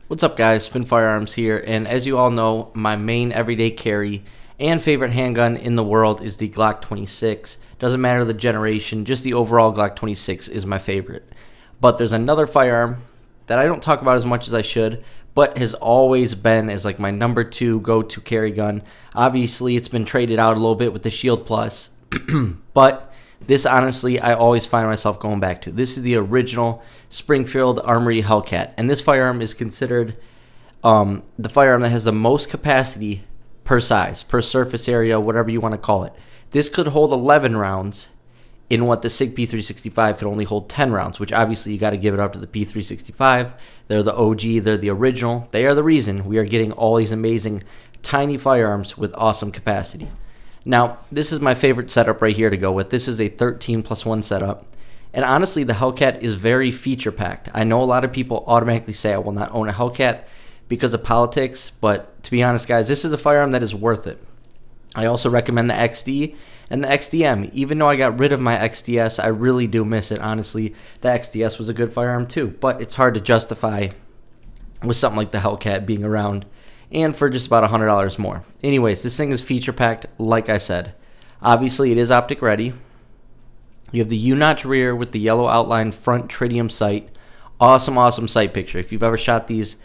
What's up, guys? Spin Firearms here, and as you all know, my main everyday carry and favorite handgun in the world is the Glock 26. Doesn't matter the generation, just the overall Glock 26 is my favorite. But there's another firearm that I don't talk about as much as I should, but has always been as like my number 2 go-to carry gun. Obviously, it's been traded out a little bit with the Shield Plus, but this, honestly, I always find myself going back to. This is the original Springfield Armory Hellcat, and this firearm is considered the firearm that has the most capacity per size, per surface area, whatever you want to call it. This could hold 11 rounds in what the SIG P365 could only hold 10 rounds, which obviously you got to give it up to the P365. They're the OG, they're the original. They are the reason we are getting all these amazing tiny firearms with awesome capacity. Now, this is my favorite setup right here to go with. This is a 13+1 setup. And honestly, the Hellcat is very feature-packed. I know a lot of people automatically say I will not own a Hellcat because of politics, but to be honest, guys, this is a firearm that is worth it. I also recommend the XD and the XDM. Even though I got rid of my XDS, I really do miss it, honestly. The XDS was a good firearm too, but it's hard to justify with something like the Hellcat being around and for just about $100 more. Anyways, this thing is feature-packed, like I said. Obviously, it is optic ready. You have the U-notch rear with the yellow outline front tritium sight. Awesome sight picture. If you've ever shot these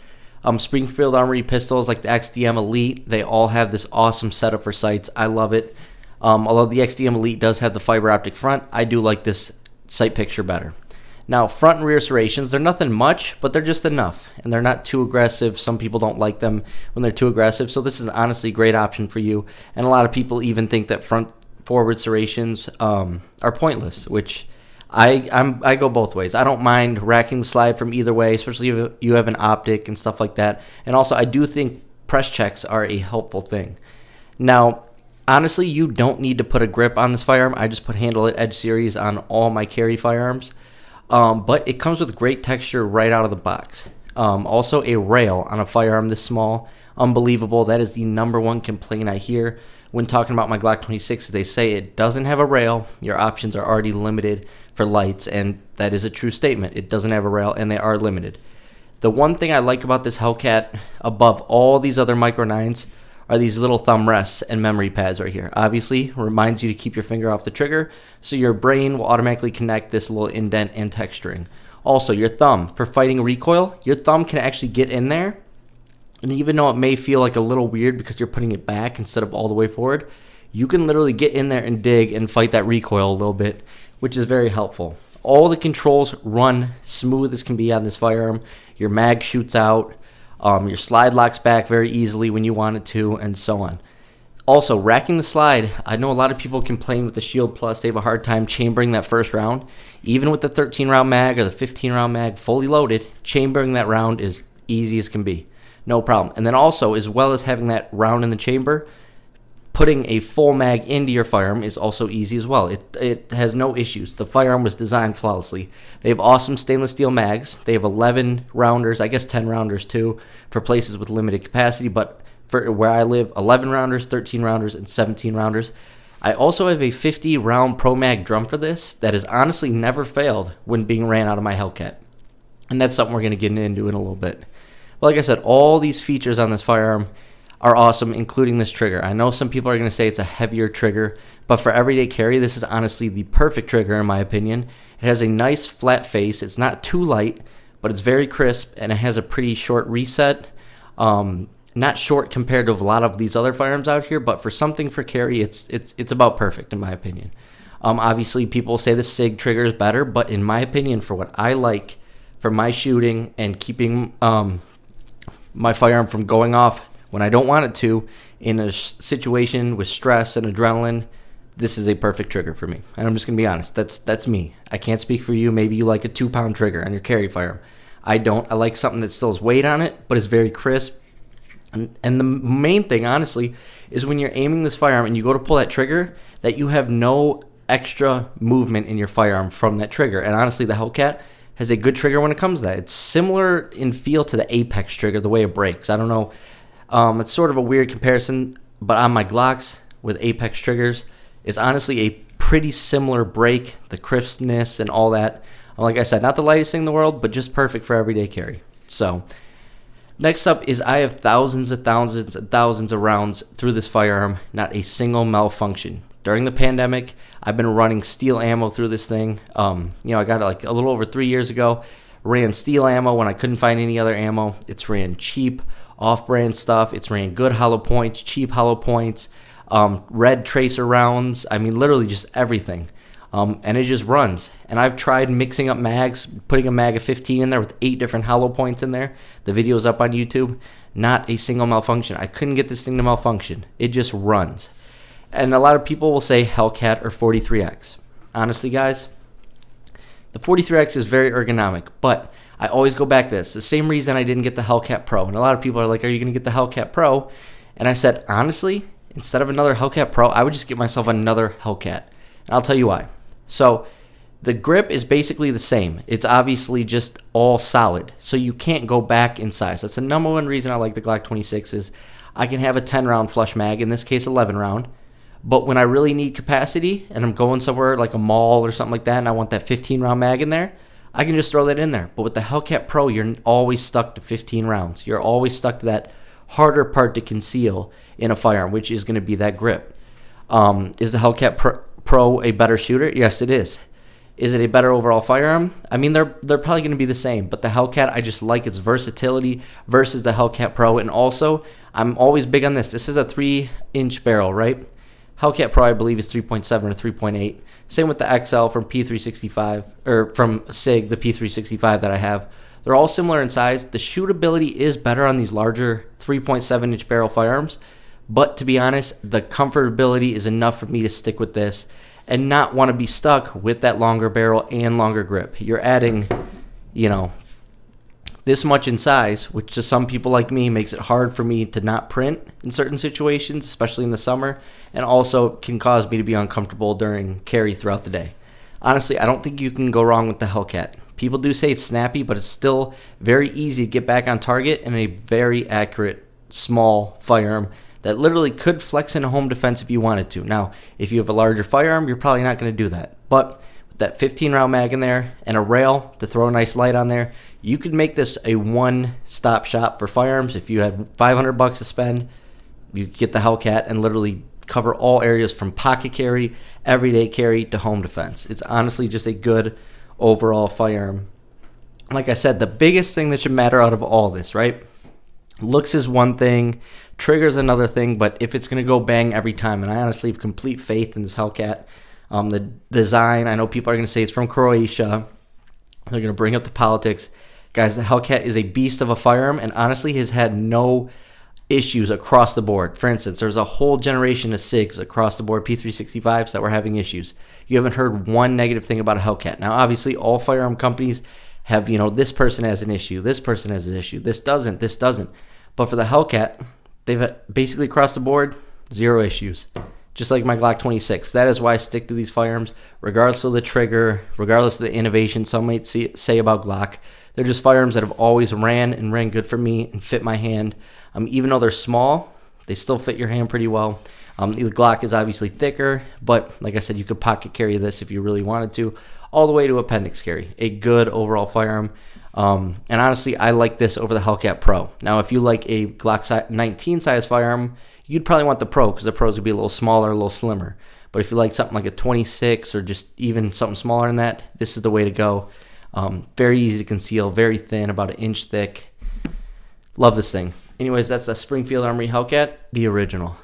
Springfield Armory pistols like the XDM Elite, they all have this awesome setup for sights. I love it. Although the XDM Elite does have the fiber optic front, I do like this sight picture better. Now, front and rear serrations, they're nothing much, but they're just enough, and they're not too aggressive. Some people don't like them when they're too aggressive, so this is honestly a great option for you. And a lot of people even think that front forward serrations are pointless, which I go both ways. I don't mind racking the slide from either way, especially if you have an optic and stuff like that. And also, I do think press checks are a helpful thing. Now, honestly, you don't need to put a grip on this firearm. I just put handle at edge series on all my carry firearms. But it comes with great texture right out of the box. Also, a rail on a firearm this small, unbelievable. That is the number one complaint I hear when talking about my Glock 26. They say it doesn't have a rail. Your options are already limited for lights, and that is a true statement. It doesn't have a rail, and they are limited. The one thing I like about this Hellcat above all these other Micro 9s are these little thumb rests and memory pads right here. Obviously, reminds you to keep your finger off the trigger, so your brain will automatically connect this little indent and texturing. Also, your thumb, for fighting recoil, your thumb can actually get in there, and even though it may feel like a little weird because you're putting it back instead of all the way forward, you can literally get in there and dig and fight that recoil a little bit, which is very helpful. All the controls run smooth as can be on this firearm. Your mag shoots out. Your slide locks back very easily when you want it to, and so on. Also, racking the slide, I know a lot of people complain with the Shield Plus. They have a hard time chambering that first round. Even with the 13-round mag or the 15-round mag fully loaded, chambering that round is easy as can be. No problem. And then also, as well as having that round in the chamber, putting a full mag into your firearm is also easy as well. It has no issues. The firearm was designed flawlessly. They have awesome stainless steel mags. They have 11 rounders, I guess 10 rounders too, for places with limited capacity. But for where I live, 11 rounders, 13 rounders, and 17 rounders. I also have a 50-round Pro Mag drum for this that has honestly never failed when being ran out of my Hellcat. And that's something we're going to get into in a little bit. But like I said, all these features on this firearm are awesome, including this trigger. I know some people are going to say it's a heavier trigger, but for everyday carry, this is honestly the perfect trigger in my opinion. It has a nice flat face. It's not too light, but it's very crisp, and it has a pretty short reset. Not short compared to a lot of these other firearms out here, but for something for carry, it's about perfect in my opinion. Obviously, people say the SIG trigger is better, but in my opinion, for what I like for my shooting and keeping my firearm from going off when I don't want it to, in a situation with stress and adrenaline, this is a perfect trigger for me. And I'm just going to be honest. That's me. I can't speak for you. Maybe you like a 2-pound trigger on your carry firearm. I don't. I like something that still has weight on it, but is very crisp. And the main thing, honestly, is when you're aiming this firearm and you go to pull that trigger, that you have no extra movement in your firearm from that trigger. And honestly, the Hellcat has a good trigger when it comes to that. It's similar in feel to the Apex trigger, the way it breaks. I don't know. It's sort of a weird comparison, but on my Glocks with Apex triggers, it's honestly a pretty similar break, the crispness and all that. Like I said, not the lightest thing in the world, but just perfect for everyday carry. So Next up is I have thousands of rounds through this firearm, not a single malfunction. During the pandemic, I've been running steel ammo through this thing. I got it like a little over 3 years ago. Ran steel ammo when I couldn't find any other ammo. It's ran cheap, off-brand stuff. It's ran good hollow points, cheap hollow points, red tracer rounds. I mean, literally just everything. And it just runs. And I've tried mixing up mags, putting a mag of 15 in there with 8 different hollow points in there. The video's up on YouTube. Not a single malfunction. I couldn't get this thing to malfunction. It just runs. And a lot of people will say Hellcat or 43X. Honestly, guys, the 43X is very ergonomic, but I always go back to this. The same reason I didn't get the Hellcat Pro. And a lot of people are like, are you going to get the Hellcat Pro? And I said, honestly, instead of another Hellcat Pro, I would just get myself another Hellcat. And I'll tell you why. So the grip is basically the same. It's obviously just all solid, so you can't go back in size. That's the number one reason I like the Glock 26 is I can have a 10-round flush mag, in this case 11-round. But when I really need capacity and I'm going somewhere like a mall or something like that and I want that 15-round mag in there, I can just throw that in there. But with the Hellcat Pro, you're always stuck to 15 rounds. You're always stuck to that harder part to conceal in a firearm, which is going to be that grip. Is the Hellcat Pro a better shooter? Yes, it is. Is it a better overall firearm? I mean, they're probably going to be the same, but the Hellcat, I just like its versatility versus the Hellcat Pro. And also, I'm always big on this. This is a 3-inch barrel, right? Hellcat Pro, I believe, is 3.7 or 3.8. Same with the XL from P365, or from SIG, the P365 that I have. They're all similar in size. The shootability is better on these larger 3.7-inch barrel firearms, but to be honest, the comfortability is enough for me to stick with this and not want to be stuck with that longer barrel and longer grip. You're adding, this much in size, which to some people like me makes it hard for me to not print in certain situations, especially in the summer, and also can cause me to be uncomfortable during carry throughout the day. Honestly, I don't think you can go wrong with the Hellcat. People do say it's snappy, but it's still very easy to get back on target and a very accurate, small firearm that literally could flex in a home defense if you wanted to. Now, if you have a larger firearm, you're probably not going to do that. But with that 15-round mag in there and a rail to throw a nice light on there, you could make this a one-stop shop for firearms. If you had $500 to spend, you could get the Hellcat and literally cover all areas from pocket carry, everyday carry, to home defense. It's honestly just a good overall firearm. Like I said, the biggest thing that should matter out of all this, right? Looks is one thing, trigger's another thing, but if it's going to go bang every time, and I honestly have complete faith in this Hellcat. The design, I know people are going to say it's from Croatia. They're going to bring up the politics. Guys, the Hellcat is a beast of a firearm, and honestly has had no issues across the board. For instance, there's a whole generation of SIGs across the board, P365s, that were having issues. You haven't heard one negative thing about a Hellcat. Now, obviously, all firearm companies have, this person has an issue, this person has an issue, this doesn't. But for the Hellcat, they've basically across the board, 0 issues. Just like my Glock 26. That is why I stick to these firearms, regardless of the trigger, regardless of the innovation some might say about Glock. They're just firearms that have always ran good for me and fit my hand. Even though they're small, they still fit your hand pretty well. The Glock is obviously thicker, but like I said, you could pocket carry this if you really wanted to, all the way to appendix carry. A good overall firearm. And honestly, I like this over the Hellcat Pro. Now, if you like a Glock 19 size firearm, you'd probably want the Pro because the Pro's would be a little smaller, a little slimmer. But if you like something like a 26 or just even something smaller than that, this is the way to go. Very easy to conceal, very thin, about 1 inch thick. Love this thing. Anyways, that's the Springfield Armory Hellcat, the original.